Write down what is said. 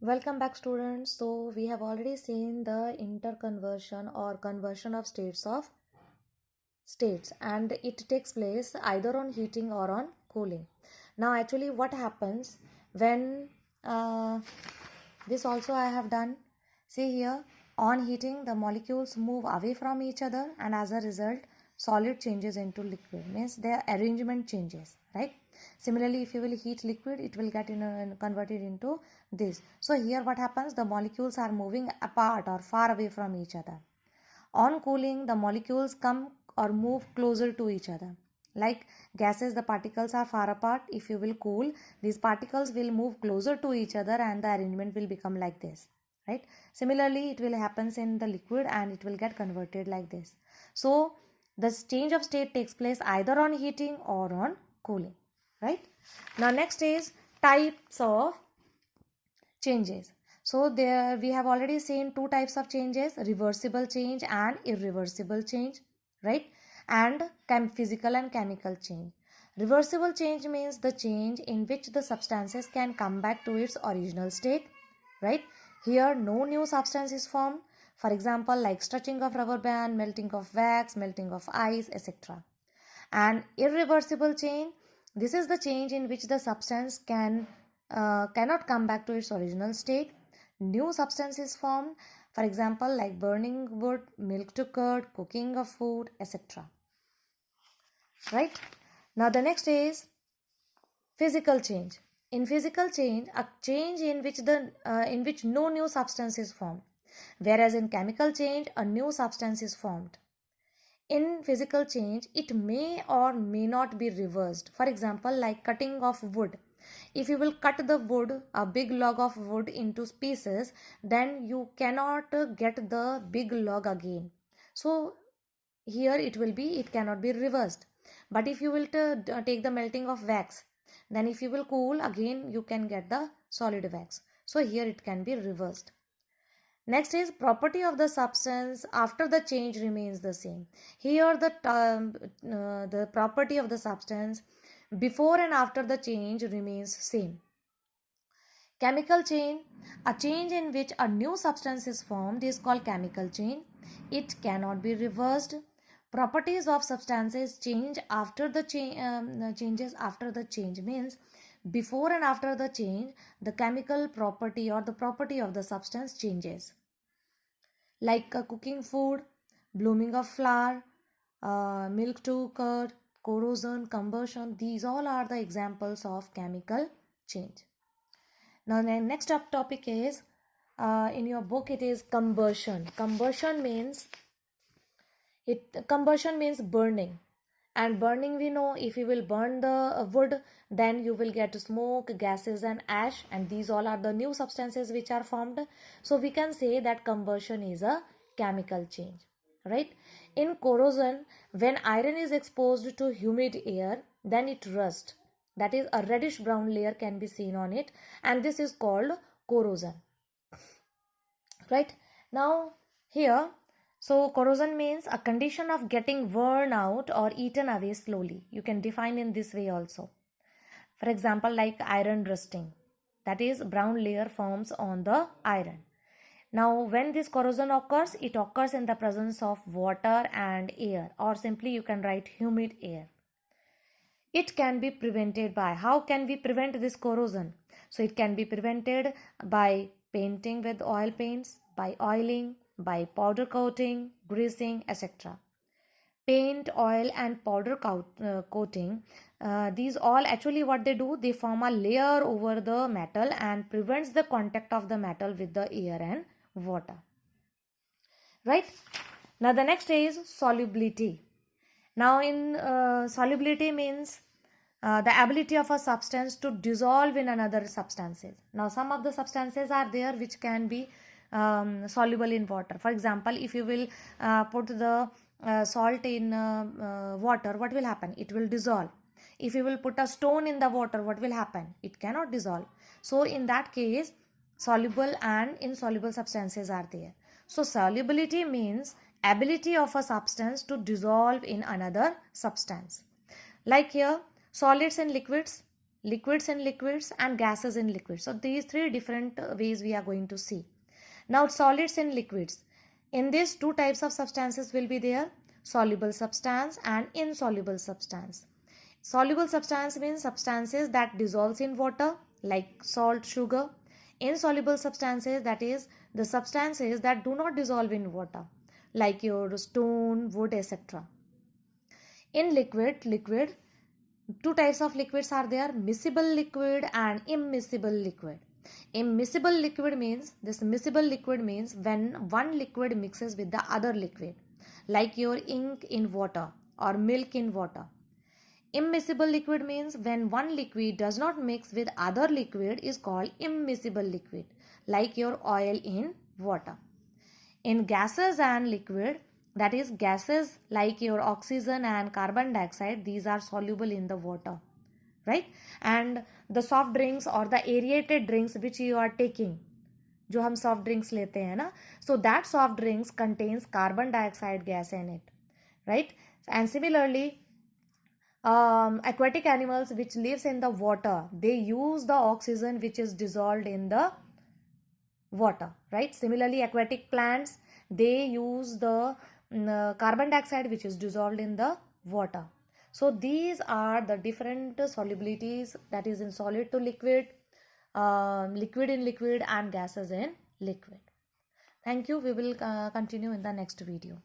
Welcome back, students. So we have already seen the interconversion or conversion of states, and it takes place either on heating or on cooling. Now actually what happens when this also I have done. See here, on heating the molecules move away from each other, and as a result solid changes into liquid, means their arrangement changes, right? Similarly, if you will heat liquid, it will get converted into this. So here what happens, the molecules are moving apart or far away from each other. On cooling, the molecules come or move closer to each other. Like gases, the particles are far apart. If you will cool, these particles will move closer to each other and the arrangement will become like this, right? Similarly, it will happens in the liquid and it will get converted like this. So the change of state takes place either on heating or on cooling, right? Now next is types of changes. So there we have already seen two types of changes, reversible change and irreversible change, right? And physical and chemical change. Reversible change means the change in which the substances can come back to its original state, right? Here no new substance is formed. For example, like stretching of rubber band, melting of wax, melting of ice, etc. And irreversible change, this is the change in which the substance cannot come back to its original state. New substance is formed, for example like burning wood, milk to curd, cooking of food, etc. Right? Now the next is physical change. In physical change, a change in which no new substance is formed, whereas in chemical change a new substance is formed. In physical change, it may or may not be reversed. For example, like cutting of wood. If you will cut the wood, a big log of wood into pieces, then you cannot get the big log again. So here it cannot be reversed. But if you will take the melting of wax, then if you will cool again, you can get the solid wax. So here it can be reversed. Next is property of the substance after the change remains the same. Here the property of the substance before and after the change remains same. Chemical change, a change in which a new substance is formed, is called chemical change. It cannot be reversed. Properties of substances change after the changes after the change, means before and after the change the chemical property or the property of the substance changes. Like cooking food, blooming of flower, milk to curd, corrosion, combustion, these all are the examples of chemical change. Now the next topic is, in your book it is combustion. Combustion means burning. And burning, we know, if you will burn the wood, then you will get smoke, gases and ash, and these all are the new substances which are formed. So we can say that combustion is a chemical change, right? In corrosion, when iron is exposed to humid air, then it rusts. That is, a reddish brown layer can be seen on it, and this is called corrosion, right? Now here, so corrosion means a condition of getting worn out or eaten away slowly. You can define in this way also. For example, like iron rusting, that is, brown layer forms on the iron. Now when this corrosion occurs, it occurs in the presence of water and air, or simply you can write humid air. It can be prevented by, how can we prevent this corrosion? So it can be prevented by painting with oil paints, by oiling, by powder coating, greasing, etc. Paint, oil and powder coating, these all actually what they do, they form a layer over the metal and prevents the contact of the metal with the air and water, right? Now the next is solubility. Now in solubility means the ability of a substance to dissolve in another substances. Now some of the substances are there which can be soluble in water. For example, if you will put the salt in water, what will happen? It will dissolve. If you will put a stone in the water, what will happen? It cannot dissolve. So in that case, soluble and insoluble substances are there. So solubility means ability of a substance to dissolve in another substance. Like here, solids and liquids. liquids in liquids, and gases in liquids. So these three different ways we are going to see. Now solids in liquids. In these two types of substances will be there: soluble substance and insoluble substance. Soluble substance means substances that dissolves in water like salt, sugar. Insoluble substances, that is the substances that do not dissolve in water like your stone, wood, etc. In liquid, two types of liquids are there: miscible liquid and immiscible liquid. Immiscible liquid means, this miscible liquid means when one liquid mixes with the other liquid, like your ink in water or milk in water. Immiscible liquid means when one liquid does not mix with other liquid is called immiscible liquid, like your oil in water. In gases and liquid, that is gases like your oxygen and carbon dioxide, these are soluble in the water, right? And the soft drinks or the aerated drinks which you are taking, जो हम soft drinks लेते हैं ना, so that soft drinks contains carbon dioxide gas in it, right? And similarly, aquatic animals which lives in the water, they use the oxygen which is dissolved in the water, right? Similarly, aquatic plants, they use the carbon dioxide which is dissolved in the water. So these are the different solubilities, that is in solid to liquid, liquid in liquid, and gases in liquid. Thank you. We will continue in the next video.